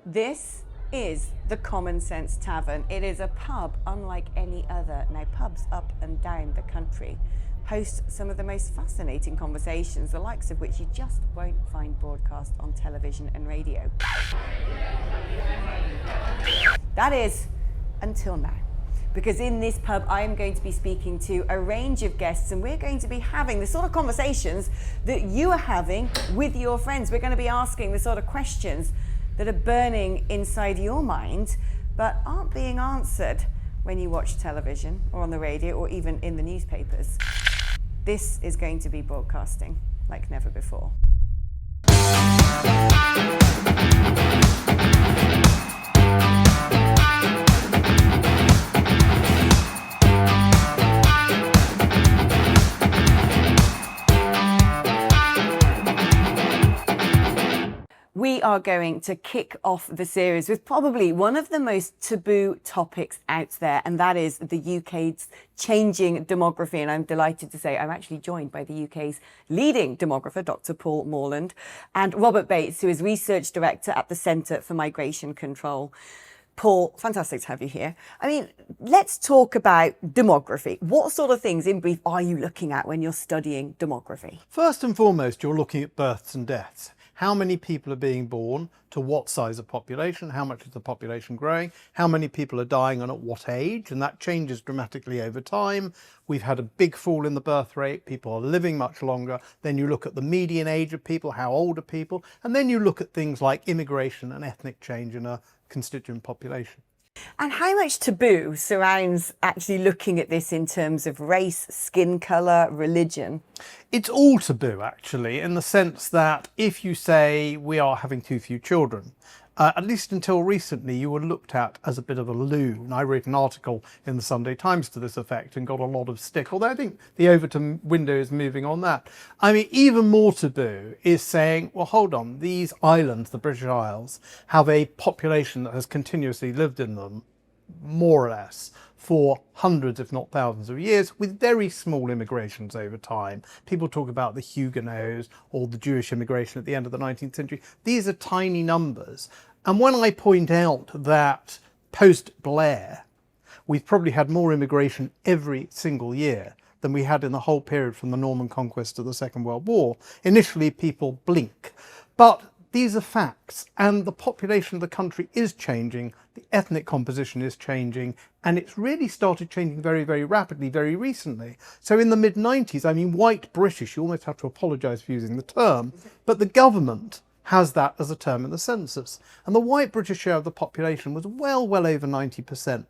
This is the Common Sense Tavern. It is a pub unlike any other. Now, pubs up and down the country host some of the most fascinating conversations, the likes of which you just won't find broadcast on television and radio. That is, until now. Because in this pub, I am going to be speaking to a range of guests, and we're going to be having the sort of conversations that you are having with your friends. We're going to be asking the sort of questions that are burning inside your mind, but aren't being answered when you watch television or on the radio or even in the newspapers. This is going to be broadcasting like never before. We are going to kick off the series with probably one of the most taboo topics out there, and that is the UK's changing demography. And I'm delighted to say I'm actually joined by the UK's leading demographer, Dr. Paul Morland, and Robert Bates, who is Research Director at the Centre for Migration Control. Paul, fantastic to have you here. I mean, let's talk about demography. What sort of things, in brief, are you looking at when you're studying demography? First and foremost, you're looking at births and deaths. How many people are being born, to what size of population, how much is the population growing, how many people are dying and at what age, and that changes dramatically over time. We've had a big fall in the birth rate, people are living much longer. Then you look at the median age of people, how old are people, and then you look at things like immigration and ethnic change in a constituent population. And how much taboo surrounds actually looking at this in terms of race, skin colour, religion? It's all taboo, actually, in the sense that if you say we are having too few children, at least until recently, you were looked at as a bit of a loon. I wrote an article in the Sunday Times to this effect and got a lot of stick, although I think the Overton window is moving on that. I mean, even more taboo is saying, well, hold on, these islands, the British Isles, have a population that has continuously lived in them, more or less, for hundreds, if not thousands of years, with very small immigrations over time. People talk about the Huguenots or the Jewish immigration at the end of the 19th century. These are tiny numbers. And when I point out that post-Blair, we've probably had more immigration every single year than we had in the whole period from the Norman conquest to the Second World War, initially people blink. But these are facts, and the population of the country is changing, the ethnic composition is changing, and it's really started changing very, very rapidly, very recently. So in the mid-90s, I mean, white British, you almost have to apologise for using the term, but the government has that as a term in the census. And the white British share of the population was well over 90%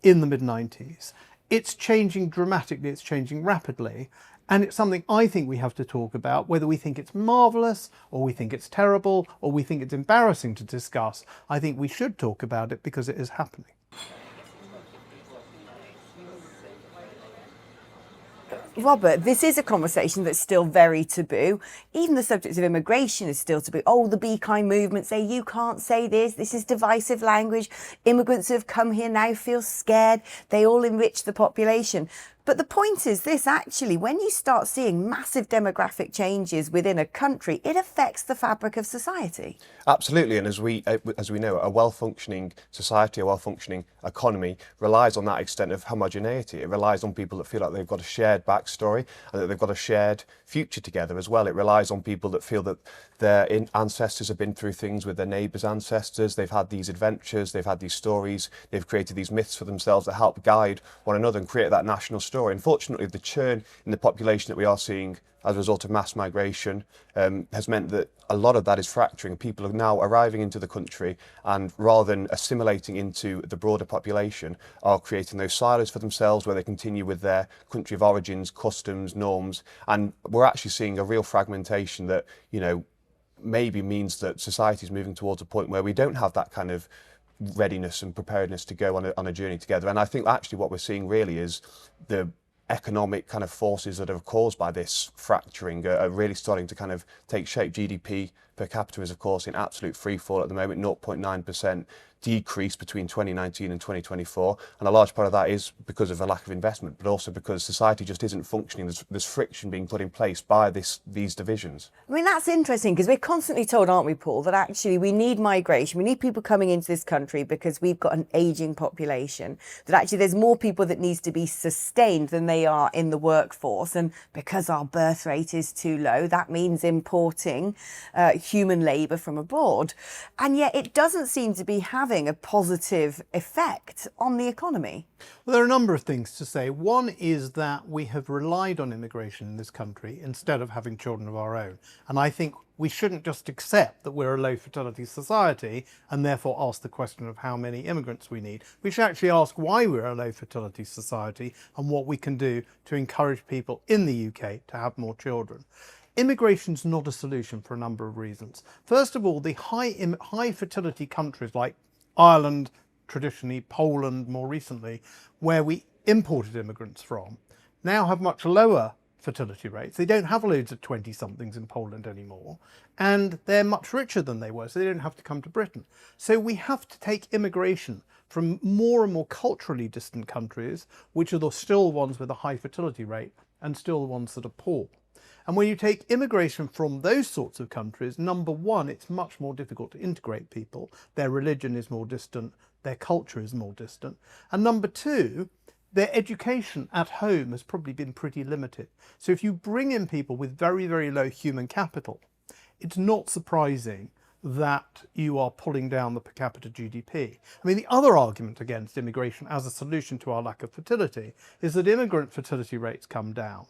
in the mid-90s. It's changing dramatically, it's changing rapidly. And it's something I think we have to talk about, whether we think it's marvellous or we think it's terrible or we think it's embarrassing to discuss. I think we should talk about it because it is happening. Robert, this is a conversation that's still very taboo. Even the subject of immigration is still taboo. Oh, the Be Kind movement say you can't say this is divisive language. Immigrants who have come here now feel scared. They all enrich the population. But the point is this, actually, when you start seeing massive demographic changes within a country, it affects the fabric of society. Absolutely, and as we know, a well-functioning society, a well-functioning economy relies on that extent of homogeneity. It relies on people that feel like they've got a shared backstory and that they've got a shared future together as well. It relies on people that feel that their ancestors have been through things with their neighbours' ancestors. They've had these adventures, they've had these stories, they've created these myths for themselves that help guide one another and create that national story. Unfortunately, the churn in the population that we are seeing as a result of mass migration has meant that a lot of that is fracturing. People are now arriving into the country and rather than assimilating into the broader population are creating those silos for themselves where they continue with their country of origins, customs, norms. And we're actually seeing a real fragmentation that, you know, maybe means that society is moving towards a point where we don't have that kind of readiness and preparedness to go on a journey together. And I think actually what we're seeing really is the economic kind of forces that are caused by this fracturing are really starting to kind of take shape. GDP per capita is, of course, in absolute free fall at the moment, 0.9% decrease between 2019 and 2024, and a large part of that is because of a lack of investment, but also because society just isn't functioning. There's friction being put in place by these divisions. I mean, that's interesting because we're constantly told, aren't we, Paul, that actually we need migration, we need people coming into this country because we've got an ageing population, that actually there's more people that needs to be sustained than they are in the workforce, and because our birth rate is too low, that means importing human labour from abroad. And yet it doesn't seem to be having a positive effect on the economy. Well, there are a number of things to say. One is that we have relied on immigration in this country instead of having children of our own. And I think we shouldn't just accept that we're a low fertility society and therefore ask the question of how many immigrants we need. We should actually ask why we're a low fertility society and what we can do to encourage people in the UK to have more children. Immigration's not a solution for a number of reasons. First of all, the high fertility countries like Ireland, traditionally Poland more recently, where we imported immigrants from, now have much lower fertility rates. They don't have loads of 20-somethings in Poland anymore, and they're much richer than they were, so they don't have to come to Britain. So we have to take immigration from more and more culturally distant countries, which are still ones with a high fertility rate and still the ones that are poor. And when you take immigration from those sorts of countries, number one, it's much more difficult to integrate people. Their religion is more distant, their culture is more distant. And number two, their education at home has probably been pretty limited. So if you bring in people with very, very low human capital, it's not surprising that you are pulling down the per capita GDP. I mean, the other argument against immigration as a solution to our lack of fertility is that immigrant fertility rates come down.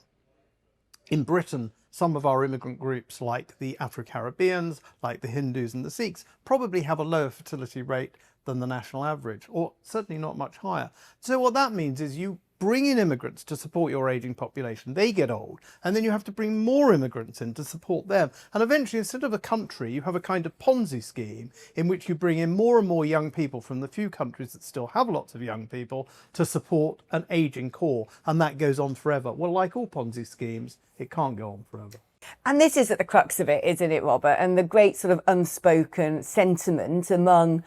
In Britain, some of our immigrant groups, like the Afro-Caribbeans, like the Hindus and the Sikhs, probably have a lower fertility rate than the national average, or certainly not much higher. So what that means is you bring in immigrants to support your ageing population, they get old, and then you have to bring more immigrants in to support them. And eventually, instead of a country, you have a kind of Ponzi scheme in which you bring in more and more young people from the few countries that still have lots of young people to support an ageing core, and that goes on forever. Well, like all Ponzi schemes, it can't go on forever. And this is at the crux of it, isn't it, Robert? And the great sort of unspoken sentiment among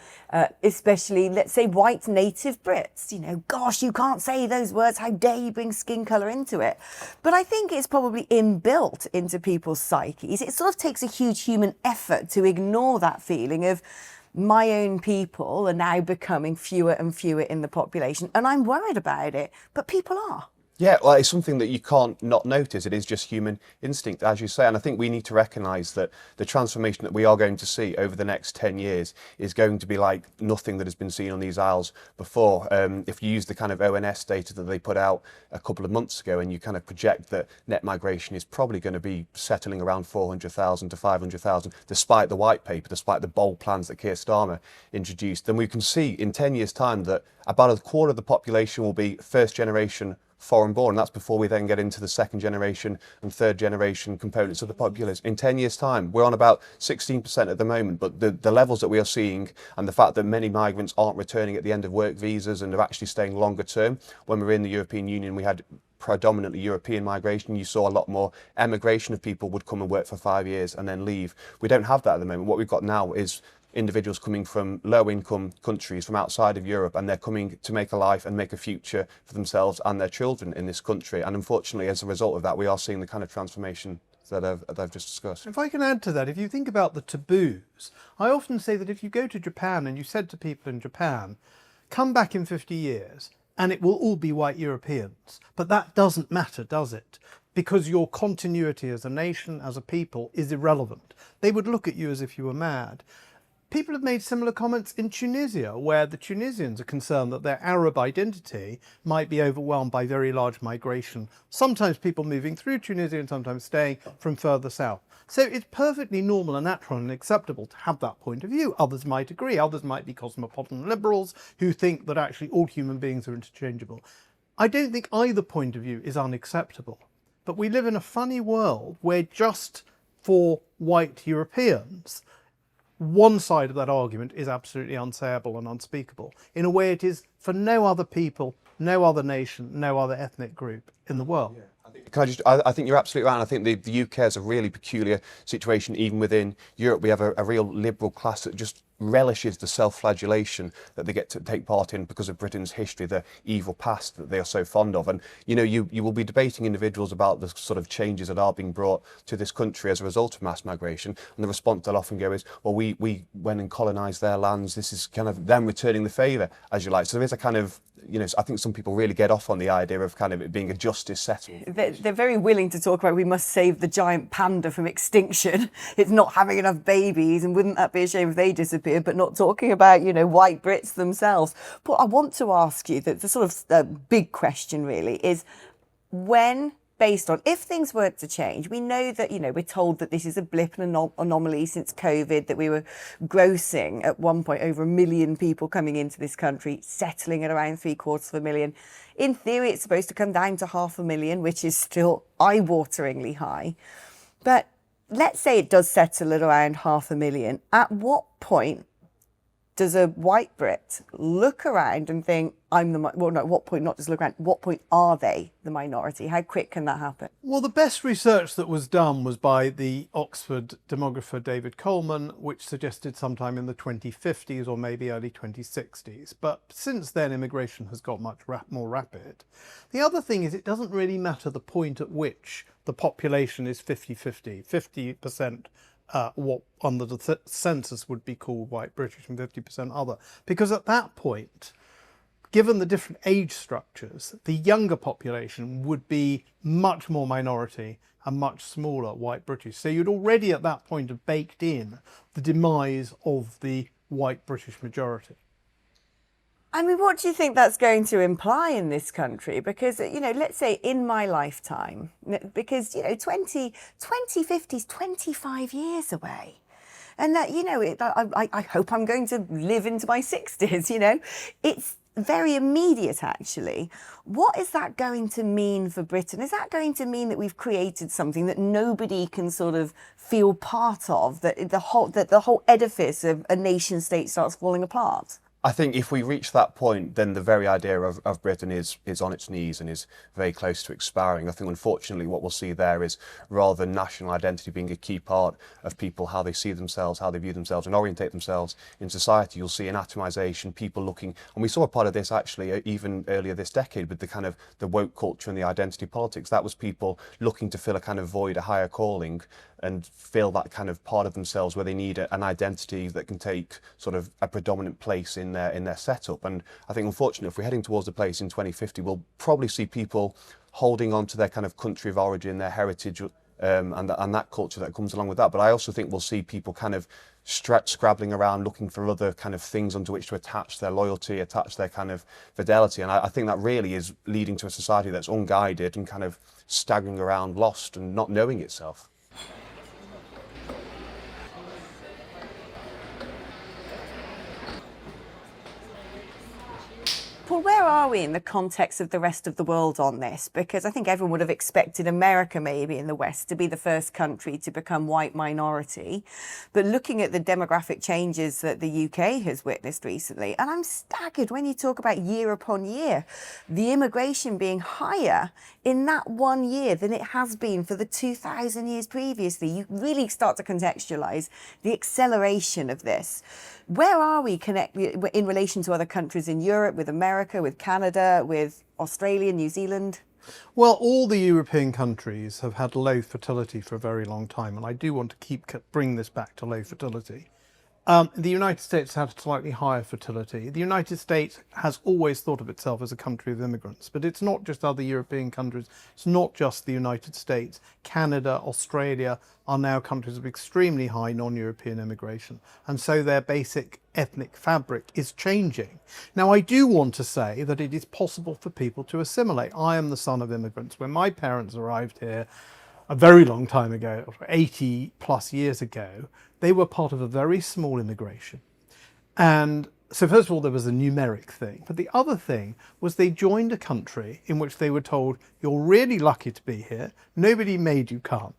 especially, let's say, white native Brits. You know, gosh, you can't say those words. How dare you bring skin colour into it? But I think it's probably inbuilt into people's psyches. It sort of takes a huge human effort to ignore that feeling of my own people are now becoming fewer and fewer in the population. And I'm worried about it, but people are. Yeah, well, it's something that you can't not notice. It is just human instinct, as you say. And I think we need to recognise that the transformation that we are going to see over the next 10 years is going to be like nothing that has been seen on these isles before. If you use the kind of ONS data that they put out a couple of months ago and you kind of project that net migration is probably going to be settling around 400,000 to 500,000, despite the white paper, despite the bold plans that Keir Starmer introduced, then we can see in 10 years' time that about a quarter of the population will be first generation foreign born. That's before we then get into the second generation and third generation components of the populace. In 10 years' time, we're on about 16% at the moment, but the levels that we are seeing and the fact that many migrants aren't returning at the end of work visas and are actually staying longer term. When we were in the European Union, we had predominantly European migration. You saw a lot more emigration of people would come and work for 5 years and then leave. We don't have that at the moment. What we've got now is individuals coming from low-income countries from outside of Europe, and they're coming to make a life and make a future for themselves and their children in this country. And unfortunately, as a result of that, we are seeing the kind of transformation that I've just discussed. If I can add to that, if you think about the taboos, I often say that if you go to Japan and you said to people in Japan, come back in 50 years and it will all be white Europeans, but that doesn't matter, does it? Because your continuity as a nation, as a people, is irrelevant. They would look at you as if you were mad. People have made similar comments in Tunisia, where the Tunisians are concerned that their Arab identity might be overwhelmed by very large migration, sometimes people moving through Tunisia and sometimes staying from further south. So it's perfectly normal and natural and acceptable to have that point of view. Others might agree, others might be cosmopolitan liberals who think that actually all human beings are interchangeable. I don't think either point of view is unacceptable, but we live in a funny world where just for white Europeans, one side of that argument is absolutely unsayable and unspeakable, in a way it is for no other people, no other nation, no other ethnic group in the world. Yeah. I think you're absolutely right. And I think the UK has a really peculiar situation. Even within Europe, we have a real liberal class that just relishes the self-flagellation that they get to take part in because of Britain's history, the evil past that they are so fond of. And, you know, you will be debating individuals about the sort of changes that are being brought to this country as a result of mass migration. And the response they'll often go is, well, we went and colonised their lands. This is kind of them returning the favour, as you like. So there is a kind of, you know, I think some people really get off on the idea of kind of it being a justice settle. They're very willing to talk about we must save the giant panda from extinction. It's not having enough babies, and wouldn't that be a shame if they disappeared, but not talking about, you know, white Brits themselves. But I want to ask you that the sort of big question really is when, based on if things were to change, we know that, you know, we're told that this is a blip and anomaly since COVID, that we were grossing at one point over 1 million people coming into this country, settling at around 750,000. In theory, it's supposed to come down to 500,000, which is still eye-wateringly high. But let's say it does settle at around 500,000. At what point does a white Brit look around and think, I'm the, well, no, at what point, not just look around, what point are they the minority? How quick can that happen? Well, the best research that was done was by the Oxford demographer David Coleman, which suggested sometime in the 2050s or maybe early 2060s. But since then, immigration has got much more rapid. The other thing is it doesn't really matter the point at which the population is 50-50, 50% what under the census would be called white British and 50% other. Because at that point, given the different age structures, the younger population would be much more minority and much smaller white British. So you'd already at that point have baked in the demise of the white British majority. I mean, what do you think that's going to imply in this country? Because, you know, let's say in my lifetime, because, you know, 2050 is 25 years away. And that, you know, I hope I'm going to live into my 60s, you know. It's very immediate, actually. What is that going to mean for Britain? Is that going to mean that we've created something that nobody can sort of feel part of, that the whole edifice of a nation state starts falling apart? I think if we reach that point, then the very idea of Britain is on its knees and is very close to expiring. I think, unfortunately, what we'll see there is, rather than national identity being a key part of people, how they see themselves, how they view themselves and orientate themselves in society, you'll see an atomisation, people looking, and we saw a part of this actually even earlier this decade with the kind of the woke culture and the identity politics. That was people looking to fill a kind of void, a higher calling, and feel that kind of part of themselves where they need an identity that can take sort of a predominant place in their setup. And I think, unfortunately, if we're heading towards the place in 2050, we'll probably see people holding on to their kind of country of origin, their heritage, and that culture that comes along with that. But I also think we'll see people kind of scrabbling around looking for other kind of things onto which to attach their loyalty, attach their kind of fidelity. And I think that really is leading to a society that's unguided and kind of staggering around, lost and not knowing itself. Paul, where are we in the context of the rest of the world on this? Because I think everyone would have expected America, maybe in the West, to be the first country to become white minority. But looking at the demographic changes that the UK has witnessed recently, and I'm staggered when you talk about year upon year, the immigration being higher in that 1 year than it has been for the 2,000 years previously. You really start to contextualise the acceleration of this. Where are we in relation to other countries in Europe, with America, with Canada, with Australia, New Zealand? Well, all the European countries have had low fertility for a very long time, and I do want to bring this back to low fertility. The United States had slightly higher fertility. The United States has always thought of itself as a country of immigrants, but it's not just other European countries. It's not just the United States. Canada, Australia are now countries of extremely high non-European immigration, and so their basic ethnic fabric is changing. Now, I do want to say that it is possible for people to assimilate. I am the son of immigrants. When my parents arrived here a very long time ago, 80 plus years ago, they were part of a very small immigration. And so first of all, there was a numeric thing. But the other thing was they joined a country in which they were told, you're really lucky to be here. Nobody made you come.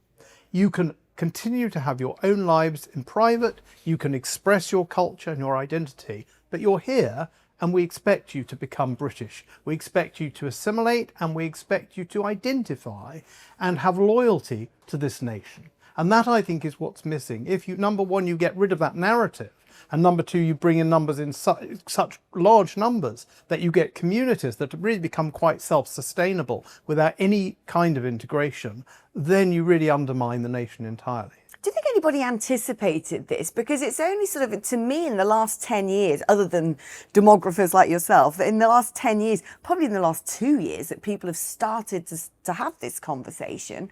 You can continue to have your own lives in private, you can express your culture and your identity, but you're here and we expect you to become British. We expect you to assimilate and we expect you to identify and have loyalty to this nation. And that, I think, is what's missing. If you, number one, you get rid of that narrative, and number two, you bring in numbers in such large numbers that you get communities that really become quite self-sustainable without any kind of integration, then you really undermine the nation entirely. Do you think anybody anticipated this? Because it's only sort of, to me, in the last 10 years, other than demographers like yourself, that in the last 10 years, probably in the last 2 years, that people have started to have this conversation.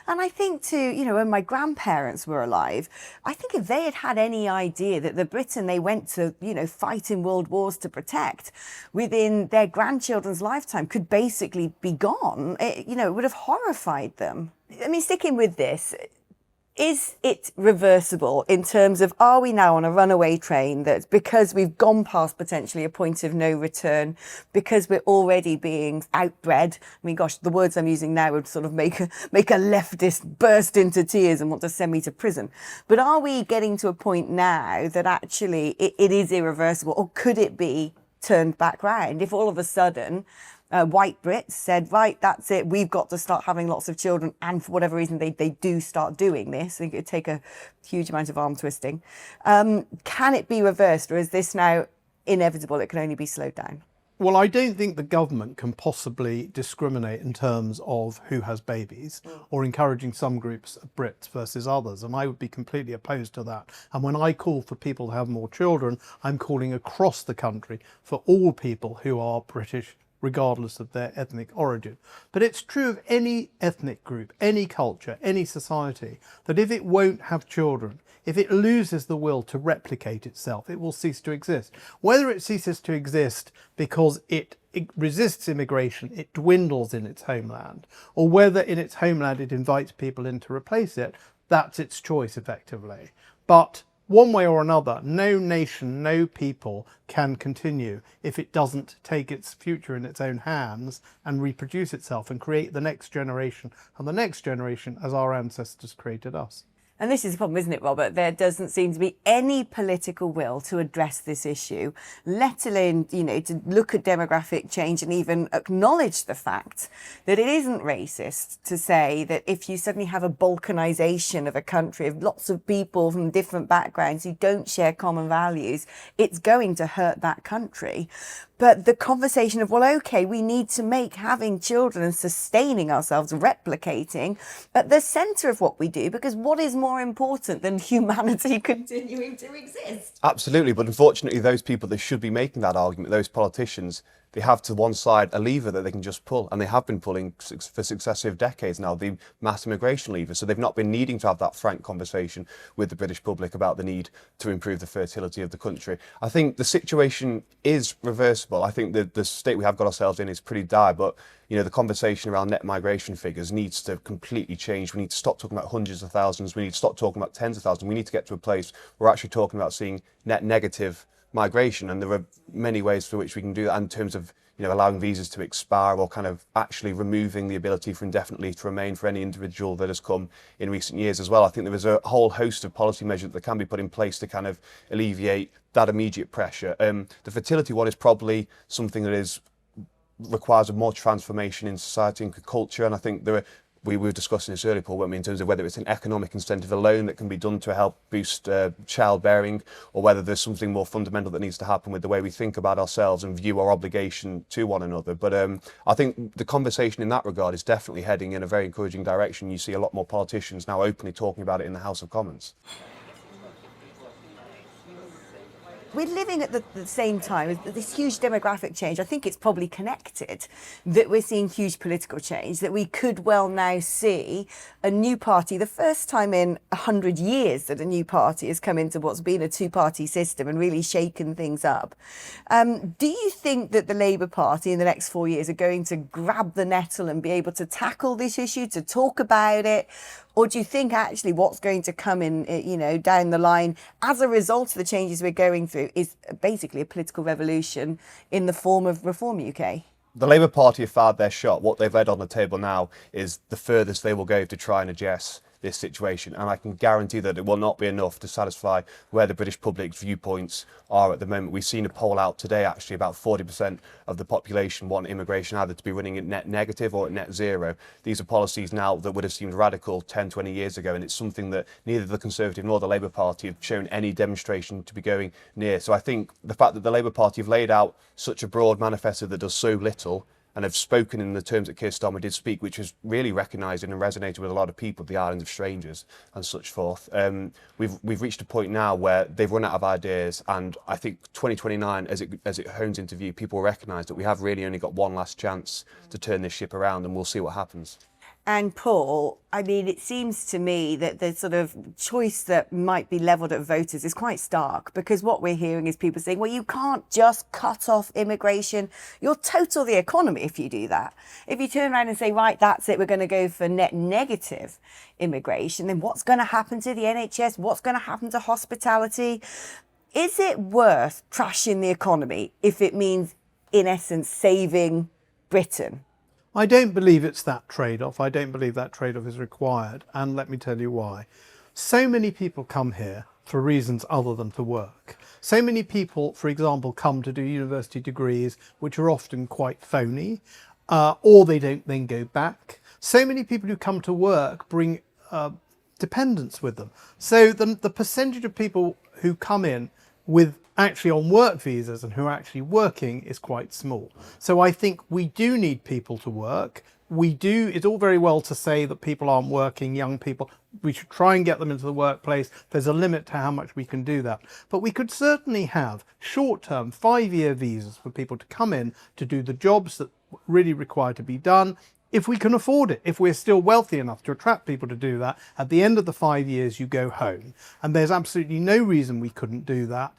And I think when my grandparents were alive, I think if they had had any idea that the Britain they went to, fight in world wars to protect within their grandchildren's lifetime could basically be gone, it would have horrified them. I mean, sticking with this, is it reversible in terms of, are we now on a runaway train that because we've gone past potentially a point of no return, because we're already being outbred? I mean, gosh, the words I'm using now would sort of make a leftist burst into tears and want to send me to prison. But are we getting to a point now that actually it is irreversible, or could it be turned back round if all of a sudden white Brits said, right, that's it, we've got to start having lots of children, and for whatever reason they do start doing this? I think it would take a huge amount of arm twisting. Can it be reversed, or is this now inevitable? It can only be slowed down. Well, I don't think the government can possibly discriminate in terms of who has babies or encouraging some groups of Brits versus others. And I would be completely opposed to that. And when I call for people to have more children, I'm calling across the country for all people who are British, regardless of their ethnic origin. But it's true of any ethnic group, any culture, any society, that if it won't have children, if it loses the will to replicate itself, it will cease to exist. Whether it ceases to exist because it resists immigration, it dwindles in its homeland, or whether in its homeland it invites people in to replace it, that's its choice effectively. But one way or another, no nation, no people can continue if it doesn't take its future in its own hands and reproduce itself and create the next generation and the next generation as our ancestors created us. And this is the problem, isn't it, Robert? There doesn't seem to be any political will to address this issue, let alone, to look at demographic change and even acknowledge the fact that it isn't racist to say that if you suddenly have a balkanization of a country of lots of people from different backgrounds who don't share common values, it's going to hurt that country. But the conversation of, well, okay, we need to make having children and sustaining ourselves, replicating, at the centre of what we do, because what is more important than humanity continuing to exist? Absolutely, but unfortunately those people that should be making that argument, those politicians, they have to one side a lever that they can just pull, and they have been pulling for successive decades now, the mass immigration lever. So they've not been needing to have that frank conversation with the British public about the need to improve the fertility of the country. I think the situation is reversible. I think the state we have got ourselves in is pretty dire, but the conversation around net migration figures needs to completely change. We need to stop talking about hundreds of thousands. We need to stop talking about tens of thousands. We need to get to a place where we're actually talking about seeing net negative migration, and there are many ways for which we can do that in terms of allowing visas to expire, or kind of actually removing the ability for indefinite leave to remain for any individual that has come in recent years as well. I think there is a whole host of policy measures that can be put in place to kind of alleviate that immediate pressure. The fertility one is probably something that requires a more transformation in society and culture, and I think we were discussing this earlier, Paul, weren't we, in terms of whether it's an economic incentive alone that can be done to help boost childbearing, or whether there's something more fundamental that needs to happen with the way we think about ourselves and view our obligation to one another. But I think the conversation in that regard is definitely heading in a very encouraging direction. You see a lot more politicians now openly talking about it in the House of Commons. We're living at the same time as this huge demographic change. I think it's probably connected that we're seeing huge political change, that we could well now see a new party, the first time in 100 years that a new party has come into what's been a two-party system and really shaken things up. Do you think that the Labour Party in the next 4 years are going to grab the nettle and be able to tackle this issue, to talk about it? Or do you think actually what's going to come in, down the line as a result of the changes we're going through is basically a political revolution in the form of Reform UK? The Labour Party have fired their shot. What they've laid on the table now is the furthest they will go to try and address this situation, and I can guarantee that it will not be enough to satisfy where the British public's viewpoints are at the moment. We've seen a poll out today, actually, about 40% of the population want immigration either to be running at net negative or at net zero. These are policies now that would have seemed radical 10, 20 years ago, and it's something that neither the Conservative nor the Labour Party have shown any demonstration to be going near. So I think the fact that the Labour Party have laid out such a broad manifesto that does so little, and have spoken in the terms that Keir Starmer did speak, which was really recognised and resonated with a lot of people, the islands of strangers and such forth. We've reached a point now where they've run out of ideas, and I think 2029, as it hones into view, people recognise that we have really only got one last chance to turn this ship around, and we'll see what happens. And Paul, I mean, it seems to me that the sort of choice that might be levelled at voters is quite stark, because what we're hearing is people saying, well, you can't just cut off immigration. You'll total the economy if you do that. If you turn around and say, right, that's it, we're going to go for net negative immigration, then what's going to happen to the NHS? What's going to happen to hospitality? Is it worth trashing the economy if it means, in essence, saving Britain? I don't believe it's that trade-off. I don't believe that trade-off is required, and let me tell you why. So many people come here for reasons other than to work. So many people, for example, come to do university degrees which are often quite phony, or they don't then go back. So many people who come to work bring dependents with them. So the percentage of people who come in with actually on work visas and who are actually working is quite small. So I think we do need people to work. It's all very well to say that people aren't working, young people, we should try and get them into the workplace. There's a limit to how much we can do that. But we could certainly have short-term 5-year visas for people to come in to do the jobs that really require to be done. If we can afford it, if we're still wealthy enough to attract people to do that, at the end of the 5 years, you go home. And there's absolutely no reason we couldn't do that,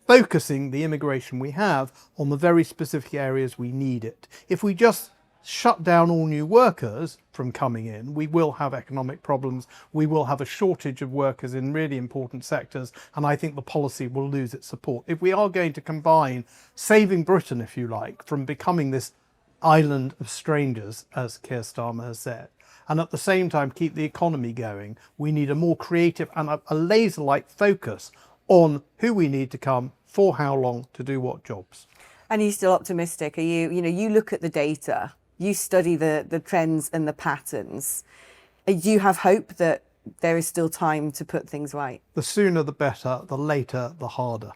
focusing the immigration we have on the very specific areas we need it. If we just shut down all new workers from coming in, we will have economic problems. We will have a shortage of workers in really important sectors, and I think the policy will lose its support. If we are going to combine saving Britain, if you like, from becoming this island of strangers, as Keir Starmer has said, and at the same time keep the economy going, we need a more creative and a laser-like focus on who we need to come, for how long, to do what jobs. And are you still optimistic? Are you look at the data, you study the trends and the patterns. Do you have hope that there is still time to put things right? The sooner the better, the later the harder.